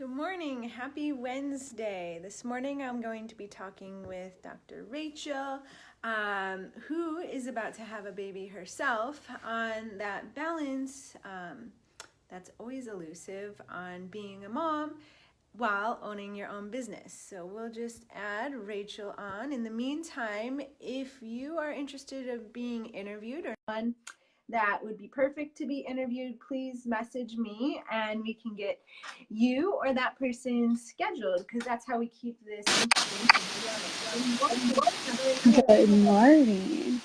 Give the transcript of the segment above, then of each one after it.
Good morning. Happy Wednesday. This morning I'm going to be talking with Dr. Rachel, who is about to have a baby herself, on that balance that's always elusive on being a mom while owning your own business. So we'll just add Rachel on. In the meantime, if you are interested in being interviewed or one that would be perfect to be interviewed, please message me and we can get you or that person scheduled, because that's how we keep this information. Good morning.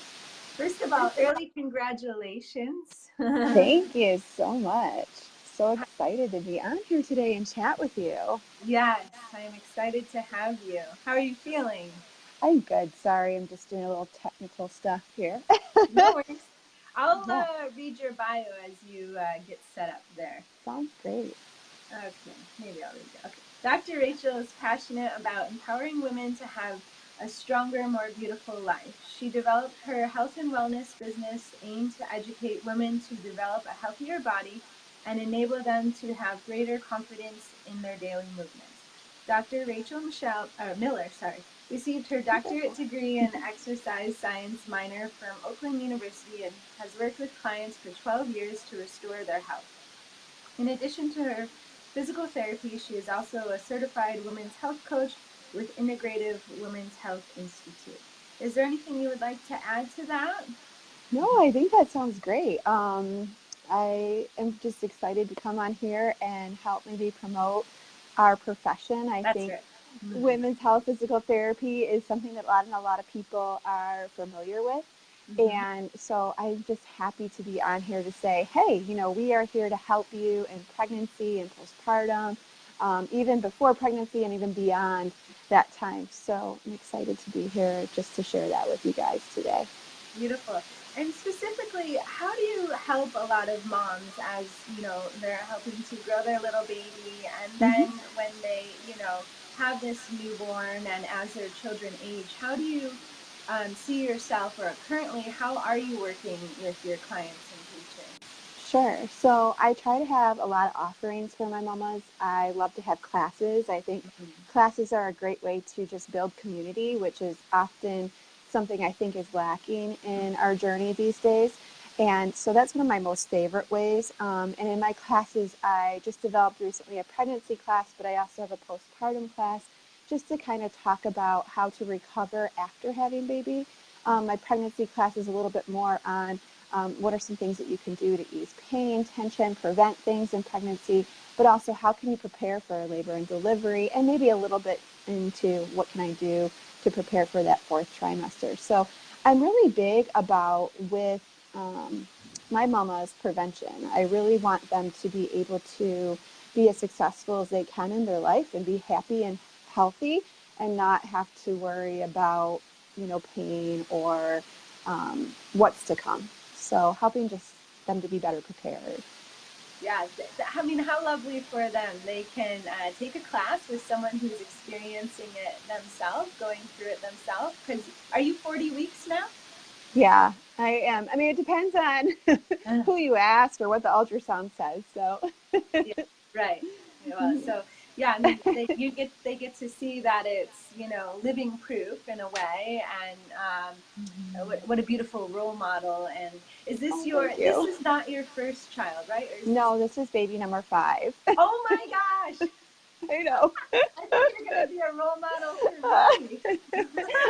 First of all, early congratulations. Thank you so much. So excited to be on here today and chat with you. Yes, I am excited to have you. How are you feeling? I'm good. Sorry, I'm just doing a little technical stuff here. No worries. I'll Yeah, read your bio as you get set up there. sounds great. Okay, maybe I'll read it. Okay. Dr. Rachel is passionate about empowering women to have a stronger, more beautiful life. She developed her health and wellness business aimed to educate women to develop a healthier body and enable them to have greater confidence in their daily movements. Dr. Rachel Miller received her doctorate degree in exercise science minor from Oakland University and has worked with clients for 12 years to restore their health. In addition to her physical therapy, she is also a certified women's health coach with Integrative Women's Health Institute. Is there anything you would like to add to that? No, I think that sounds great. I am just excited to come on here and help maybe promote our profession. I That's think right. Mm-hmm. women's health physical therapy is something that a lot of people are familiar with. Mm-hmm. And so I'm just happy to be on here to say, hey, we are here to help you in pregnancy and postpartum, even before pregnancy and even beyond that time. So I'm excited to be here just to share that with you guys today. Beautiful. And specifically, how do you help a lot of moms as, they're helping to grow their little baby, and Mm-hmm. then when they, have this newborn and as their children age, how do you see yourself, or currently, how are you working with your clients and patients? Sure. So I try to have a lot of offerings for my mamas. I love to have classes. I think Mhm. classes are a great way to just build community, which is often something I think is lacking in our journey these days. And so that's one of my most favorite ways. And in my classes, I just developed recently a pregnancy class, but I also have a postpartum class just to kind of talk about how to recover after having baby. My pregnancy class is a little bit more on what are some things that you can do to ease pain, tension, prevent things in pregnancy, but also how can you prepare for labor and delivery, and maybe a little bit into what can I do to prepare for that fourth trimester. So I'm really big about with my mama's prevention. I really want them to be able to be as successful as they can in their life and be happy and healthy and not have to worry about, pain or what's to come. So helping just them to be better prepared. Yeah, I mean, how lovely for them. They can take a class with someone who's experiencing it themselves, going through it themselves. Because are you 40 weeks now? Yeah, I am. I mean, it depends on who you ask or what the ultrasound says. So, Yeah, right. Well, so yeah, I mean, they get to see that it's, living proof in a way, and what a beautiful role model. And oh, thank you. this is not your first child, right? Or is this? No, this is baby number 5. Oh my gosh! I know. I think you're gonna be a role model for me.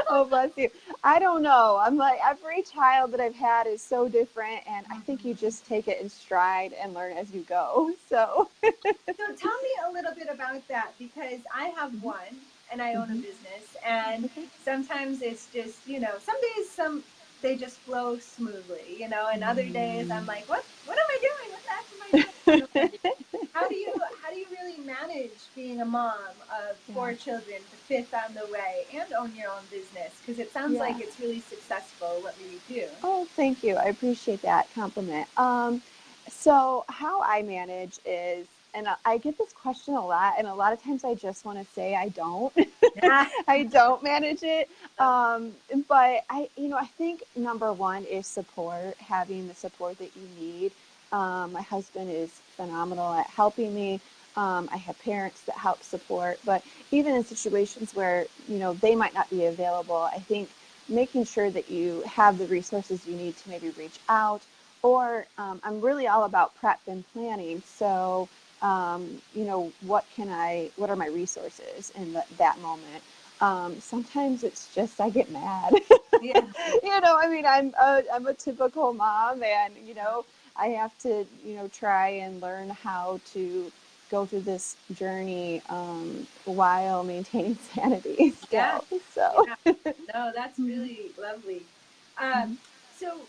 Oh, bless you. I don't know. I'm like, every child that I've had is so different, and I think you Mhm. just take it in stride and learn as you go. So, So tell me a little bit about that, because I have one and I own a hmm business, and okay. sometimes it's just, some days they just flow smoothly, and other days I'm like, what am I doing? What the heck am I doing? What am I doing? How do you really manage being a mom of Yeah. 4 children, the fifth on the way, and own your own business? Because it sounds like Yeah. it's really successful what you do. Oh, thank you. I appreciate that compliment. So how I manage is, and I get this question a lot, and a lot of times I just want to say I don't. Yeah. I don't manage it. But I think number one is support, having the support that you need. My husband is phenomenal at helping me. I have parents that help support, but even in situations where, they might not be available, I think making sure that you have the resources you need to maybe reach out, or I'm really all about prep and planning. So, what are my resources in that moment? Sometimes it's just, I get mad. Yeah. I'm a typical mom, and, I have to, try and learn how to go through this journey while maintaining sanity Yeah. still. So, Yeah. No, that's really lovely. Um, so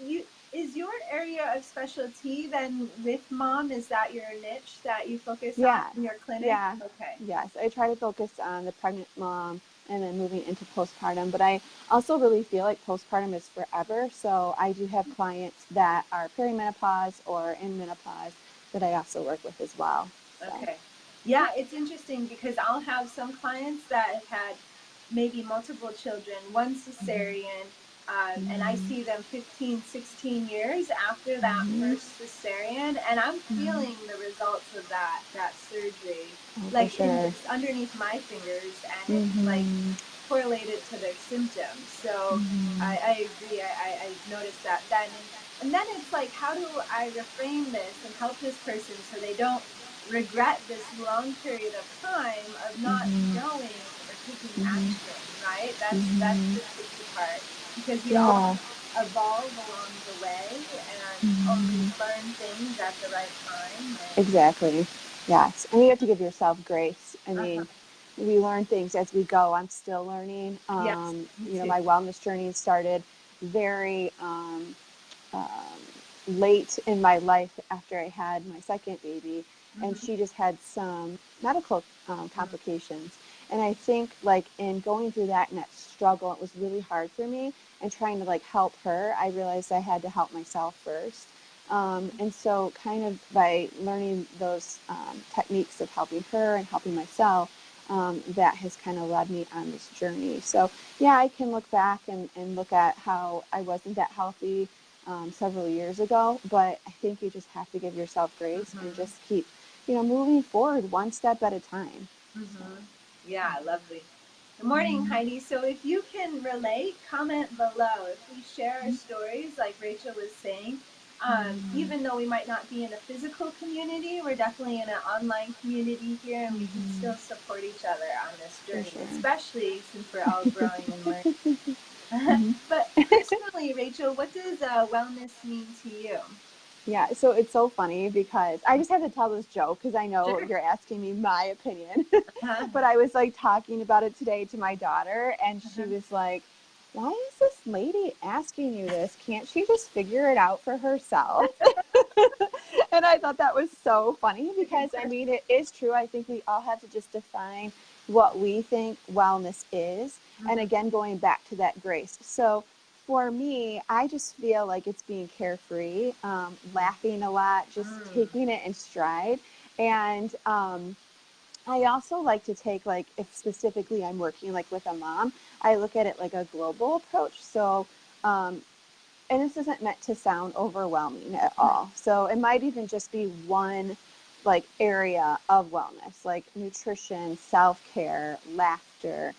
you is your area of specialty then with mom? Is that your niche that you focus on yeah, in your clinic? yeah, Okay. yes. I try to focus on the pregnant mom and then moving into postpartum. But I also really feel like postpartum is forever. So I do have clients that are perimenopause or in menopause that I also work with as well. So, Okay. Yeah, it's interesting because I'll have some clients that have had maybe multiple children, one cesarean, and I see them 15, 16 years after that mhm, first cesarean, and I'm mhm. feeling the results of that surgery, Oh, for like in sure. just underneath my fingers, and it's like Hmm. correlated to their symptoms. So Hmm. I agree. I've noticed that then, and then it's like, how do I reframe this and help this person so they don't regret this long period of time of not Hmm. knowing or taking Hmm. action, right? That's Hmm. the tricky part because we all Yeah. evolve along the way and only Hmm. learn things at the right time. And Exactly. Yes. And you have to give yourself grace. I uh-huh. mean, we learn things as we go. I'm still learning. Yes, me too. My wellness journey started very um, late in my life after I had my second baby, and Hmm. she just had some medical Hmm. complications. And I think, like, in going through that and that struggle, it was really hard for me. And trying to like help her, I realized I had to help myself first. And so, kind of by learning those techniques of helping her and helping myself, that has kind of led me on this journey. So, yeah, I can look back and look at how I wasn't that healthy several years ago, but I think you just have to give yourself grace and Hmm. just keep, moving forward one step at a time. So, Hmm. Yeah, lovely. Good morning, Heidi. So if you can relate, comment below. If we share our stories, like Rachel was saying, even though we might not be in a physical community, we're definitely in an online community here, and we can still support each other on this for journey, sure. especially since we're all growing and learning. Mhm. But personally, Rachel, what does wellness mean to you? Yeah, so it's so funny because I just have to tell this joke because I know Sure. you're asking me my opinion. Uh-huh. But I was like talking about it today to my daughter, and she Uh-huh. was like, "Why is this lady asking you this? Can't she just figure it out for herself?" And I thought that was so funny It's a good because I question. mean, it is true. I think we all have to just define what we think wellness is. And Hmm. again, going back to that grace. So for me, I just feel like it's being carefree, laughing a lot, just Mm. taking it in stride. And I also like to take, like, if specifically I'm working like with a mom, I look at it like a global approach. So um, and this isn't meant to sound overwhelming at all. So it might even just be one like area of wellness, like nutrition, self-care, laughter,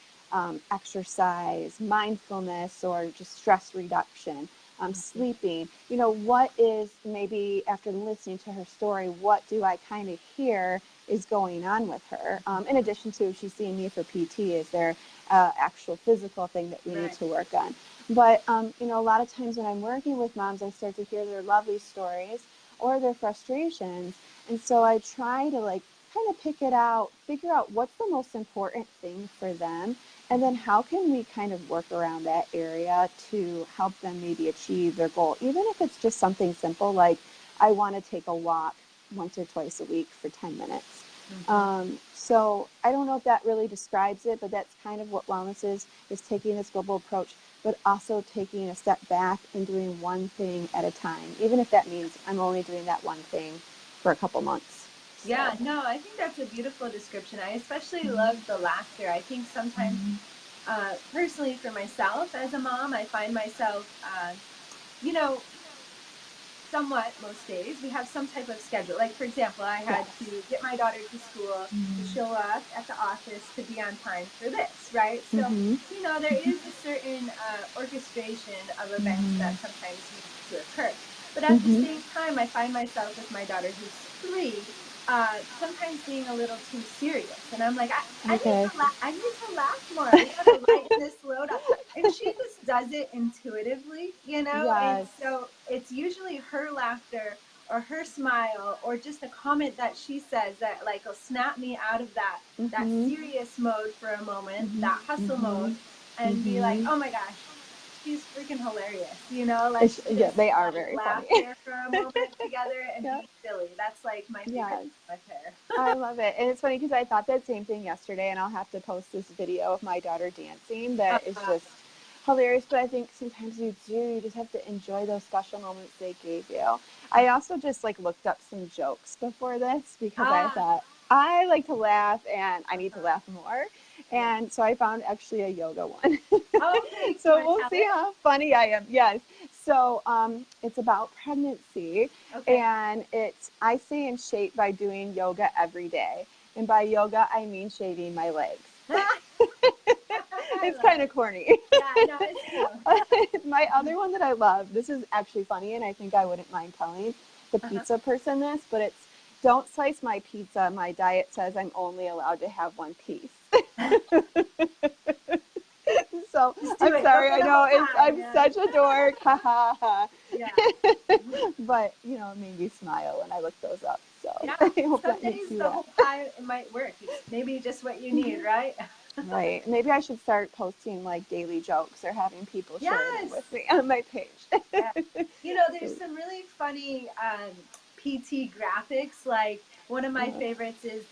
exercise, mindfulness, or just stress reduction, sleeping. What is, maybe after listening to her story, what do I kind of hear is going on with her? In addition to, if she's seeing me for PT, is there actual physical thing that we need Right. to work on? But, a lot of times when I'm working with moms, I start to hear their lovely stories or their frustrations. And so I try to like kind of pick it out, figure out what's the most important thing for them. And then how can we kind of work around that area to help them maybe achieve their goal, even if it's just something simple like I want to take a walk once or twice a week for 10 minutes. Hmm. So I don't know if that really describes it, but that's kind of what wellness is taking this global approach, but also taking a step back and doing one thing at a time, even if that means I'm only doing that one thing for a couple months. Yeah, So, no, I think that's a beautiful description. I especially mhm, love the laughter. I think sometimes, mhm, personally for myself as a mom, I find myself, you know, somewhat most days. We have some type of schedule. Like, for example, I had Yes. to get my daughter to school, to Mm-hmm. show up at the office, to be on time for this, right? So, Mm-hmm. there is a certain orchestration of events Mm-hmm. that sometimes need to occur. But at the Mm-hmm. same time, I find myself with my daughter, who's 3, sometimes being a little too serious. And I'm like, I need Okay. to laugh. I need to laugh more. We got to lighten this load up. And she just does it intuitively, and Yes. so it's usually her laughter or her smile or just a comment that she says that like will snap me out of that Mm-hmm. serious mode for a moment, Mm-hmm. that hustle Mm-hmm. mode, and be like, Mm-hmm. oh my gosh, she's freaking hilarious, let's Yeah, just they are like very laugh funny. here for a moment together and Yeah. be silly. That's like my favorite Yes. thing with her. I love it. And it's funny because I thought that same thing yesterday, and I'll have to post this video of my daughter dancing that is uh, just hilarious. But I think sometimes you just have to enjoy those special moments they gave you. I also just like looked up some jokes before this because I ah, thought I like to laugh and I need to uh-huh. laugh more. Yeah. And so I found actually a yoga one. Okay, you So want to we'll tell see it? how funny I am. Yes. So it's about pregnancy, Okay. and it's I stay in shape by doing yoga every day. And by yoga, I mean shaving my legs. I It's love kind of it. corny. Yeah, I know, it's cute. My other one that I love, this is actually funny, and I think I wouldn't mind telling the Uh-huh. pizza person this, but it's don't slice my pizza. My diet says I'm only allowed to have one piece. So Just do I'm it. Go sorry. for I the know whole pie. I'm Yeah. such a dork. Ha ha ha. Yeah. But it made me smile when I looked those up. So Yeah. I hope Some that makes days you the laugh. whole pie it might work. It's maybe just what you need, right? Right. Maybe I should start posting like daily jokes or having people share them Yes. with me on my page. Yeah. There's some really funny PT graphics. Like one of my favorites is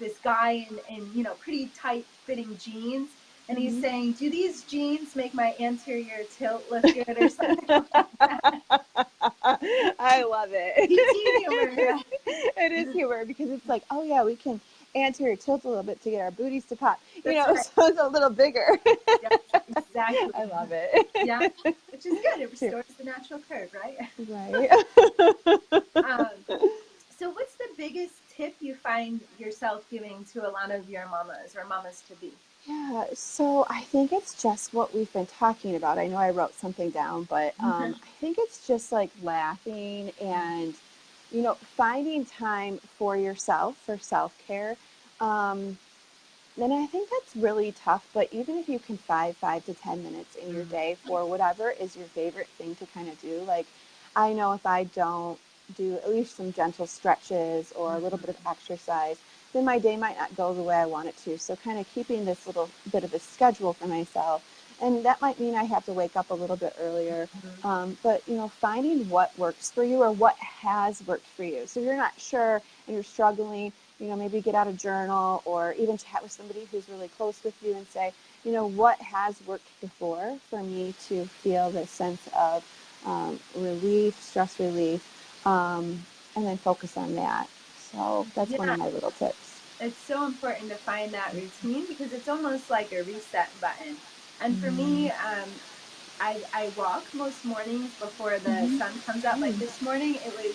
this guy in pretty tight fitting jeans, and he's Mhm. saying, "Do these jeans make my anterior tilt look good?" or something like that. I love it. PT humor, right? It is humor because it's like, oh yeah, we can anterior tilt a little bit to get our booties to pop. That's right. So it's a little bigger. Yes, exactly. I love Yeah, it. which is good. It Here, restores the natural curve, right? right. Um, so, what's the biggest tip you find yourself giving to a lot of your mamas or mamas to be? Yeah, so I think it's just what we've been talking about. I know I wrote something down, but I think it's just like laughing and, finding time for yourself, for self-care. Um, and I think that's really tough, but even if you can 5 to 10 minutes in your day for whatever is your favorite thing to kind of do, like I know if I don't do at least some gentle stretches or a little bit of exercise, then my day might not go the way I want it to. So kind of keeping this little bit of a schedule for myself. And that might mean I have to wake up a little bit earlier. Mhm. But finding what works for you or what has worked for you. So you're not sure and you're struggling, maybe get out a journal or even chat with somebody who's really close with you and say, what has worked before for me to feel this sense of relief, stress relief, and then focus on that. So that's one Yeah, of my little tips. it's so important to find that routine because it's almost like a reset button. And for Mm-hmm. me, I walk most mornings before the Mm-hmm. sun comes up. Like this morning, it was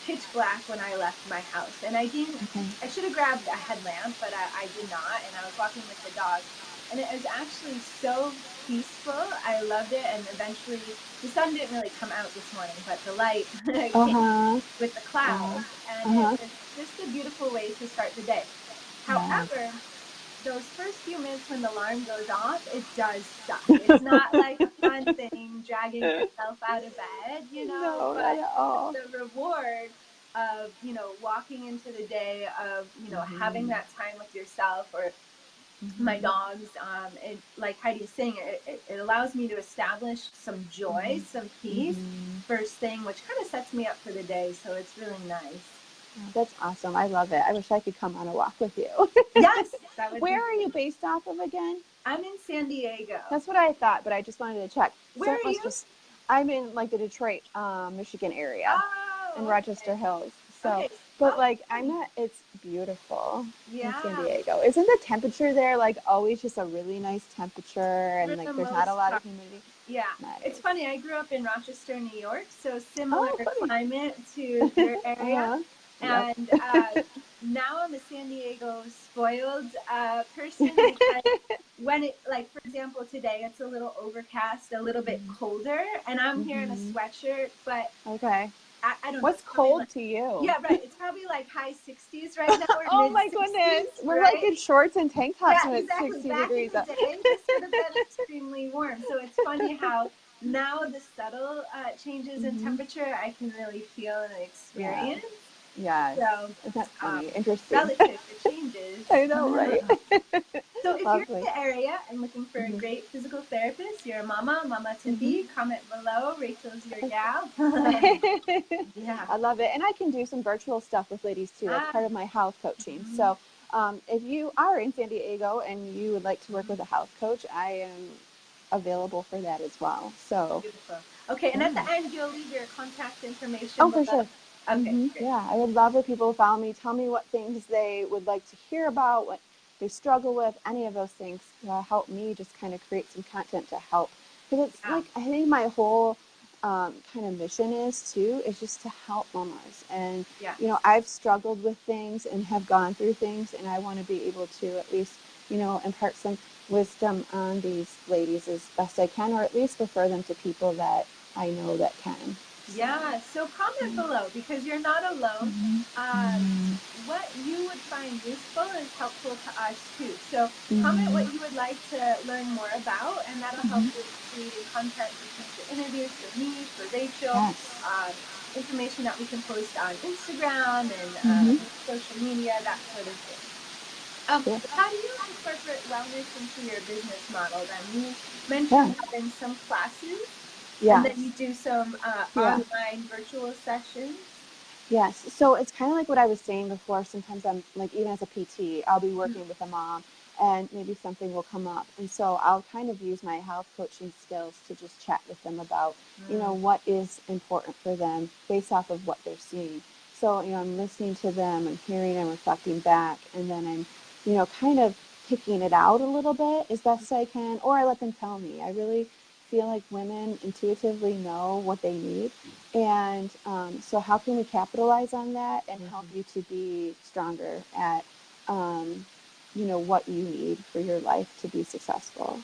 pitch black when I left my house, and I didn't. Okay. I should have grabbed a headlamp, but I did not, and I was walking with the dog, and it was actually so peaceful. I loved it, and eventually the sun didn't really come out this morning, but the light Uh came huh. with the Uh clouds, and it huh. was just a beautiful way to start the day. Yes. However, those first few minutes when the alarm goes off, it does suck. It's not like a fun thing dragging yourself out of bed, No, not but at all. the reward of, walking into the day of, having Mm-hmm. that time with yourself or my Mm-hmm. dogs, and like Heidi's saying, it allows me to establish some joy, some peace Mm-hmm. first thing, which kind of sets me up for the day. So it's really nice. Oh, that's awesome. I love it. I wish I could come on a walk with you. Yes, that would be Where are you great. based off of again? I'm in San Diego. That's what I thought, but I just wanted to check. Where So it are must you? just, I'm in like the Detroit, Michigan area in Oh, Rochester okay. Hills. So Okay. But Oh, like I'm not, it's beautiful in San yeah, Diego. Isn't the temperature there like always just a really nice temperature for and the like there's not a most lot part. of humidity? Yeah, it's Nice. funny. I grew up in Rochester, New York, so similar Oh, funny. climate to your area. Uh-huh. Yep. And now I'm a San Diego spoiled person because when it, like, for example, today it's a little overcast, a little bit colder, and I'm here in a Hmm. sweatshirt, but Okay. I don't know. What's It's probably like, cold to you? yeah, right. It's probably like high 60s right now or Oh mid my 60s, goodness. We're like right? in shorts and tank Yeah, tops when it's exactly. 60 Back in degrees the up. day, this would have been extremely warm. So it's funny how now the subtle changes in Hmm. temperature I can really feel and Yeah. experience. Yes. So, Isn't that um, funny? Interesting. relative to changes. I know, right? So if you're in Lovely. the area and looking for a Mhm. great physical therapist, you're a mama to Mhm. be, comment below. Rachel's your gal. Yeah. I love it. And I can do some virtual stuff with ladies too. That's Ah, part of my health coaching. mhm, So if you are in San Diego and you would like to work mhm. with a health coach, I am available for that as well. So, Beautiful. Okay, and at yeah. the end, you'll leave your contact information Oh, for below. sure. Okay, great. Yeah, I would love for people to follow me, tell me what things they would like to hear about, what they struggle with, any of those things to help me just kind of create some content to help. Because it's Yeah, like, I think my whole kind of mission is too, is just to help mamas. And, yes. I've struggled with things and have gone through things, and I want to be able to at least, impart some wisdom on these ladies as best I can, or at least refer them to people that I know that can. So. Yeah, so comment below because you're not alone. Um, what you would find useful is helpful to us too. So comment Mhm. what you would like to learn more about, and that'll help with creating content for future interviews for me, for Rachel, Yes. um, information that we can post on Instagram and Mhm. social media, that sort of thing. Cool. How do you incorporate wellness into your business model then? You Yeah. mentioned having some classes and then Yes. you do some Yeah. online virtual sessions. Yes. So it's kind of like what I was saying before. Sometimes I'm like, even as a PT, I'll be Mhm. working with a mom and maybe something will come up. And so I'll kind of use my health coaching skills to just chat with them about, Mm, what is important for them based off of what they're seeing. So, I'm listening to them and hearing and reflecting back. And then I'm, kind of picking it out a little bit as best I can, or I let them tell me. I really feel like women intuitively know what they need. And so, how can we capitalize on that and help mhm. you to be stronger at, um, what you need for your life to be successful?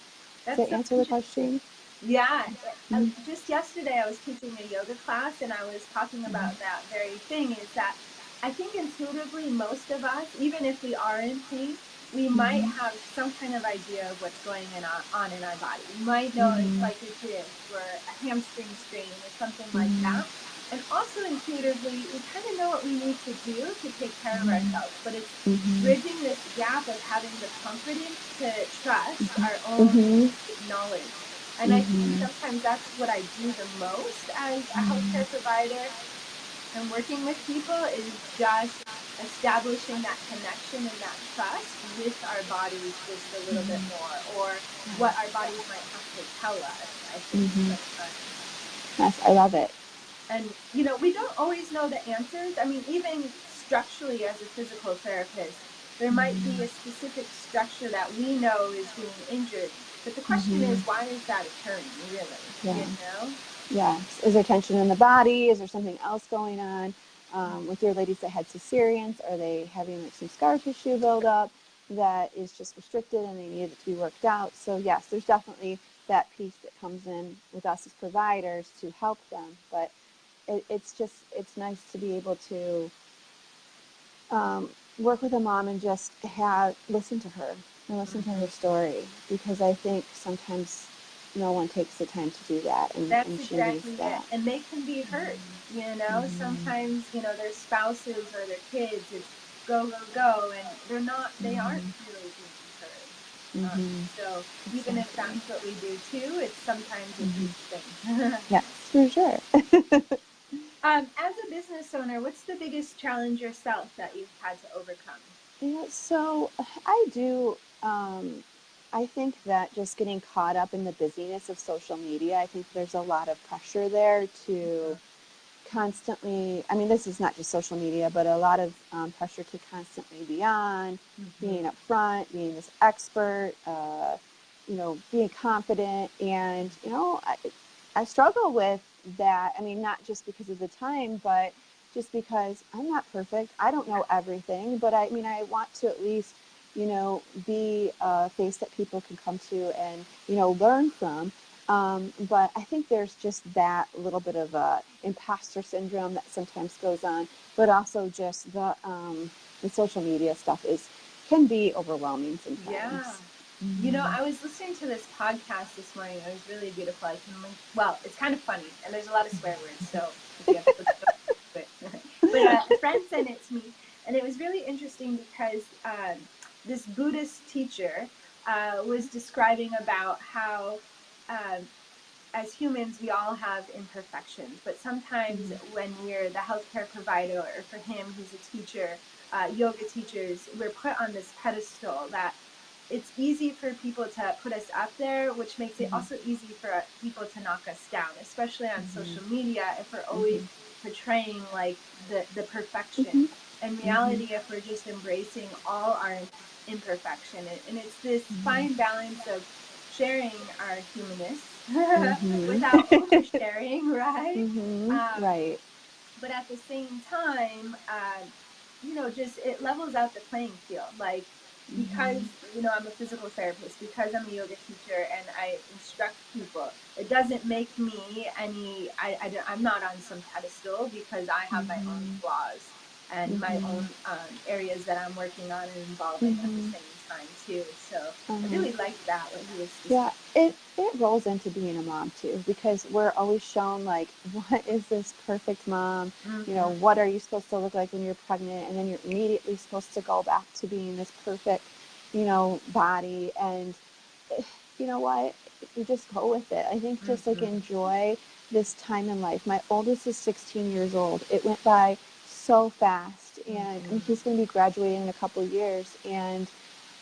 Does That's that so answer the interesting. question? Yeah, Mhm. just yesterday I was teaching a yoga class and I was talking about that very thing is that I think intuitively most of us, even if we are in pain, we might Mhm. have some kind of idea of what's going on in our body. We might know it's Mhm. like a disc or a hamstring strain or something like Mhm. that. And also intuitively, we kind of know what we need to do to take care of ourselves, but it's Mhm. bridging this gap of having the confidence to trust our own Mhm. knowledge. And I think Mhm. sometimes that's what I do the most as a healthcare provider and working with people is just establishing that connection and that trust with our bodies just a little bit more, or what our bodies might have to tell us, I think Mhm. sometimes. Yes, I love it. And, we don't always know the answers. I mean, even structurally, as a physical therapist, there might be a specific structure that we know is being injured. But the question Mhm. is, why is that occurring, really? Yeah. You know? Yes. Is there tension in the body? Is there something else going on with your ladies that had cesareans? Are they having like some scar tissue buildup that is just restricted and they need it to be worked out? So yes, there's definitely that piece that comes in with us as providers to help them. But it's nice to be able to work with a mom and just listen to her and listen to her Mhm. story, because I think sometimes no one takes the time to do that, and That's she needs exactly it. that. And they can be hurt, Mhm. sometimes, their spouses or their kids, it's go, go, go, and they aren't Mhm. really being heard. Mhm. So even if Exactly. that's what we do too, it's sometimes Mhm. exhausting. Yes, for sure. As a business owner, what's the biggest challenge yourself that you've had to overcome? Yeah, so I do. I think that just getting caught up in the busyness of social media, I think there's a lot of pressure there to constantly, I mean, this is not just social media, but a lot of pressure to constantly be on, being upfront, being this expert, being confident. And, I struggle with that. I mean, not just because of the time, but just because I'm not perfect. I don't know everything, but I mean, I want to at least, be a face that people can come to and, learn from. But I think there's just that little bit of imposter syndrome that sometimes goes on, but also just the social media stuff can be overwhelming sometimes. Yeah. Mm-hmm. I was listening to this podcast this morning. It was really beautiful. I can link. Well, it's kind of funny, and there's a lot of swear words, so if you have to look it up, but a friend sent it to me, and it was really interesting because this Buddhist teacher was describing about how um, as humans, we all have imperfections, but sometimes when we're the healthcare provider, or for him, he's a teacher, yoga teachers, we're put on this pedestal that it's easy for people to put us up there, which makes it also easy for people to knock us down, especially on social media, if we're always portraying like the perfection. In reality, if we're just embracing all our imperfection, and it's this fine balance of sharing our humanness without oversharing, right? Right. But at the same time, just it levels out the playing field. Like, because, I'm a physical therapist, because I'm a yoga teacher and I instruct people, it doesn't make me I'm not on some pedestal, because I have my own flaws and my own areas that I'm working on and involving at the same time too. So I really liked that, what he was just. Yeah, it rolls into being a mom too, because we're always shown like, what is this perfect mom? What are you supposed to look like when you're pregnant? And then you're immediately supposed to go back to being this perfect, body. And you know what? You just go with it. I think just like enjoy this time in life. My oldest is 16 years old. It went by so fast, and he's going to be graduating in a couple of years. And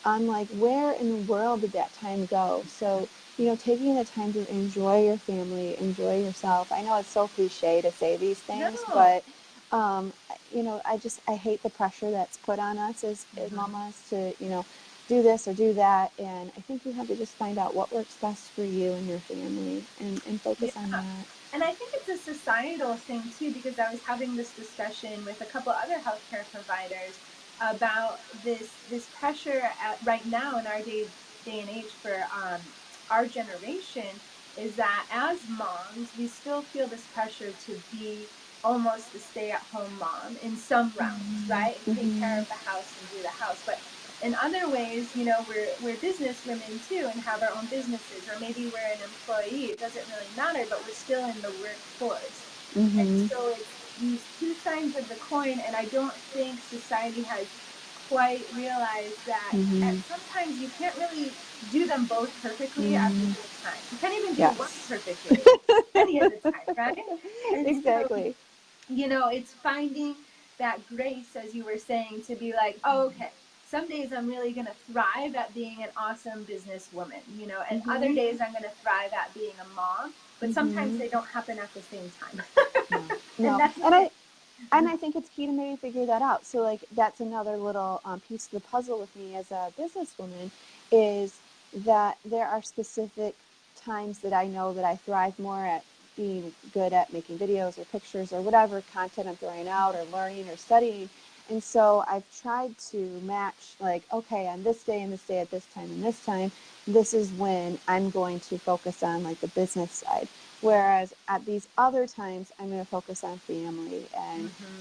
I'm like, where in the world did that time go? So, taking the time to enjoy your family, enjoy yourself. I know it's so cliche to say these things, No. but, I hate the pressure that's put on us as mamas to, do this or do that. And I think you have to just find out what works best for you and your family, and focus on Yeah. that. And I think it's a societal thing too, because I was having this discussion with a couple other healthcare providers about this pressure right now in our day and age for our generation, is that as moms, we still feel this pressure to be almost the stay-at-home mom in some realms, right? And take care of the house and do the house. But in other ways, we're business women too, and have our own businesses, or maybe we're an employee. It doesn't really matter, but we're still in the workforce. And so it's these two sides of the coin, and I don't think society has quite realized that sometimes you can't really do them both perfectly at the same time. You can't even do one Yes. perfectly any of the time, right? And so, Exactly. it's finding that grace, as you were saying, to be like, oh, okay, some days I'm really going to thrive at being an awesome businesswoman, and other days I'm going to thrive at being a mom, but sometimes they don't happen at the same time. And No. that's And okay. I think it's key to maybe figure that out. So like that's another little piece of the puzzle with me as a businesswoman, is that there are specific times that I know that I thrive more at being good at making videos or pictures or whatever content I'm throwing out, or learning or studying. And so I've tried to match, like, okay, on this day and this day at this time and this time, this is when I'm going to focus on like the business side. Whereas at these other times, I'm going to focus on family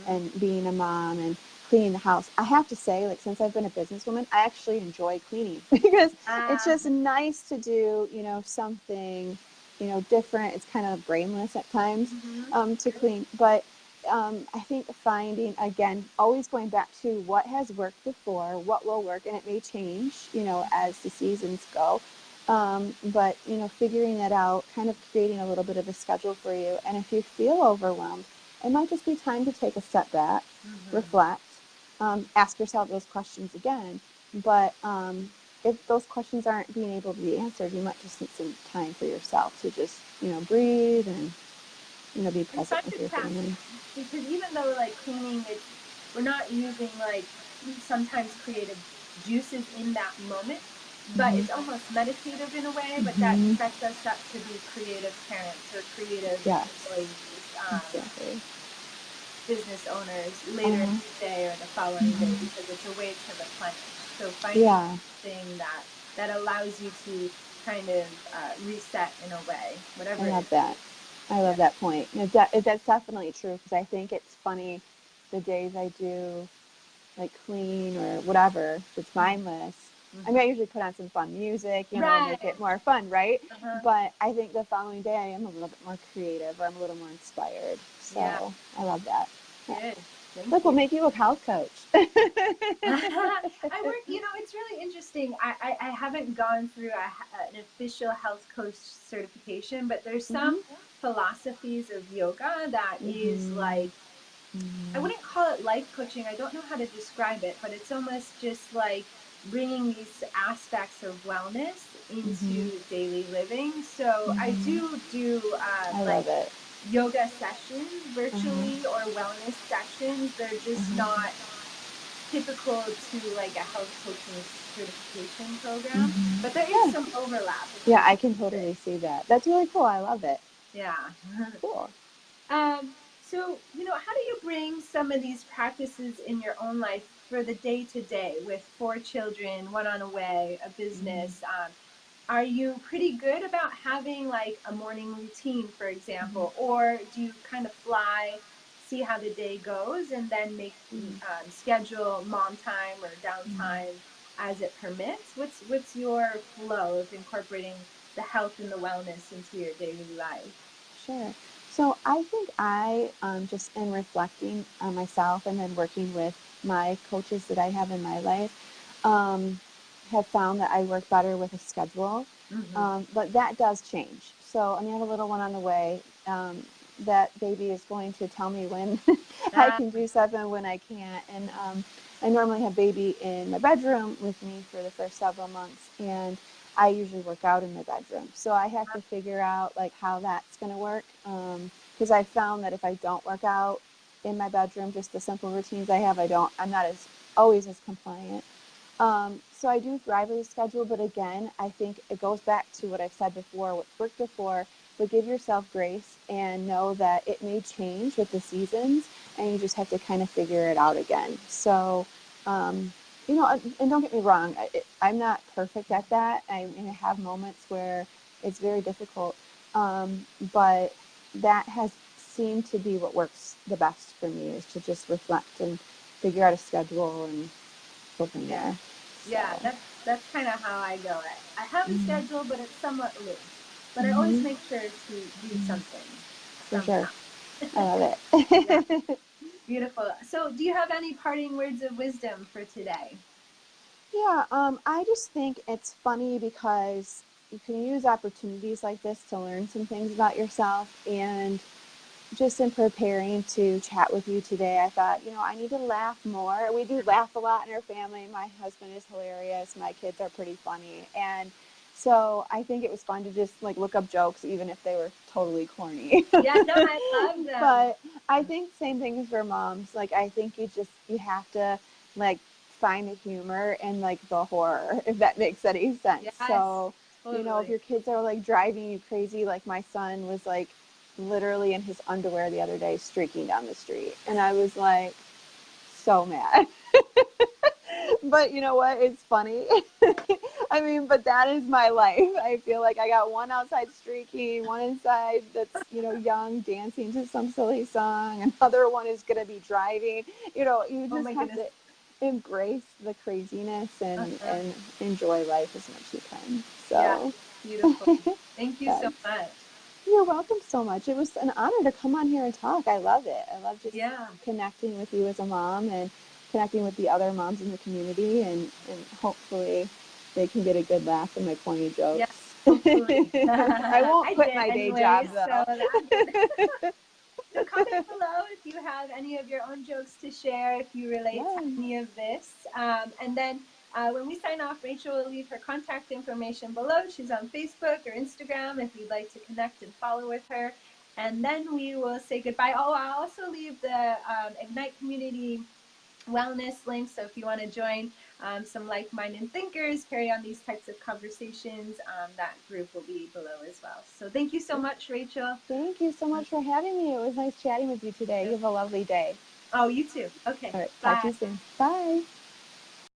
and being a mom and cleaning the house. I have to say, like, since I've been a businesswoman, I actually enjoy cleaning because it's just nice to do, something, different. It's kind of brainless at times to clean. But I think finding, again, always going back to what has worked before, what will work, and it may change, as the seasons go. But, figuring that out, kind of creating a little bit of a schedule for you. And if you feel overwhelmed, it might just be time to take a step back, reflect, ask yourself those questions again. But if those questions aren't being able to be answered, you might just need some time for yourself to just, breathe and, be I present find with it your family. fascinating because even though like cleaning, we're not using like sometimes creative juices in that moment, but Hmm. it's almost meditative in a way. But that Hmm. sets us up to be creative parents or creative Yes, employees, exactly. business owners later in Uh-huh. the day or the following day Hmm. because it's a way to replenish. So finding Yeah, something that allows you to kind of reset in a way, I whatever it love that. is. I Yeah. love that point. That's definitely true because I think it's funny the days I do like clean or whatever that's Mhm. mindless. I mean, I Mhm. usually put on some fun music, make Right. it more fun, right? Uh-huh. But I think the following day I am a little bit more creative or I'm a little more inspired. Yeah. So I love that. Yeah. Good. Thank Look, we'll you. make you a health coach. I work, it's really interesting. I haven't gone through an official health coach certification, but there's Hmm. some philosophies of yoga that is Hmm. like, I wouldn't call it life coaching. I don't know how to describe it, but it's almost just like bringing these aspects of wellness Hmm. into daily living. So I Hmm. do I like love it. yoga sessions Uh-huh. virtually or wellness sessions. They're just Uh-huh. not typical to like a health coaching certification program, Hmm. but there is Yeah. some overlap, which Yeah, is I can good. totally see that. That's really cool. I love it. Yeah. Cool. So, how do you bring some of these practices in your own life for the day to day with four children, one on the way, a Mm-hmm. business? Are you pretty good about having like a morning routine, for example, or do you kind of fly, see how the day goes, and then make Mm-hmm. schedule mom time or Mm-hmm. downtime as it permits? What's your flow of incorporating the health and the wellness into your daily life? Sure. So I think I just in reflecting on myself and then working with my coaches that I have in my life, have found that I work better with a schedule. Hmm. But that does change. So I have a little one on the way. That baby is going to tell me when I Ah, can do stuff and when I can't. And I normally have baby in my bedroom with me for the first several months. And I usually work out in my bedroom. So I have to figure out like how that's going to work. Because I found that if I don't work out in my bedroom, just the simple routines I have, I'm not as always as compliant. So I do thrive with a schedule, but again, I think it goes back to what I've said before, what's worked before, but give yourself grace and know that it may change with the seasons and you just have to kind of figure it out again. So, um, and don't get me wrong, I'm not perfect at that. I have moments where it's very difficult, but that has seemed to be what works the best for me is to just reflect and figure out a schedule and go from yeah. there. Yeah, So, that's kind of how I go. I have a mm-hmm. schedule, but it's somewhat loose. But I always Mm-hmm. make sure to do something For sure. somehow. I love Yeah, it. beautiful. So, do you have any parting words of wisdom for today? Yeah, I just think it's funny because you can use opportunities like this to learn some things about yourself. And just in preparing to chat with you today, I thought, I need to laugh more. We do laugh a lot in our family. My husband is hilarious. My kids are pretty funny. And so I think it was fun to just like look up jokes, even if they were totally corny. Yeah, no, I love them. But I think same thing for moms. Like, I think you have to like find the humor and like the horror, if that makes any sense. Yes, So, if totally. your kids are like driving you crazy, like my son was like literally in his underwear the other day streaking down the street. And I was like so mad. But you know what? It's funny. But that is my life. I feel like I got one outside streaking, one inside that's, young, dancing to some silly song. Another one is going to be driving. You Oh just my have goodness. to embrace the craziness Uh-huh. and enjoy life as much as you can. Yeah, So, beautiful. Thank you so yes. much. You're welcome so much. It was an honor to come on here and talk. I love it. I love just Yeah. connecting with you as a mom and connecting with the other moms in the community, and hopefully they can get a good laugh from my corny Yeah, jokes. hopefully. I won't I quit did my day job anyways, so though. that's good. So comment below if you have any of your own jokes to share, if you relate to Yeah. any of this. And then when we sign off, Rachel will leave her contact information below. She's on Facebook or Instagram if you'd like to connect and follow with her. and then we will say goodbye. Oh, I'll also leave the Ignite Community Wellness link. So if you want to join some like-minded thinkers, carry on these types of conversations, that group will be below as well. So thank you so much, Rachel. Thank you so much for having me. It was nice chatting with you today. You have a lovely day. Oh, you too. Okay, All right, talk to bye. you soon. Bye.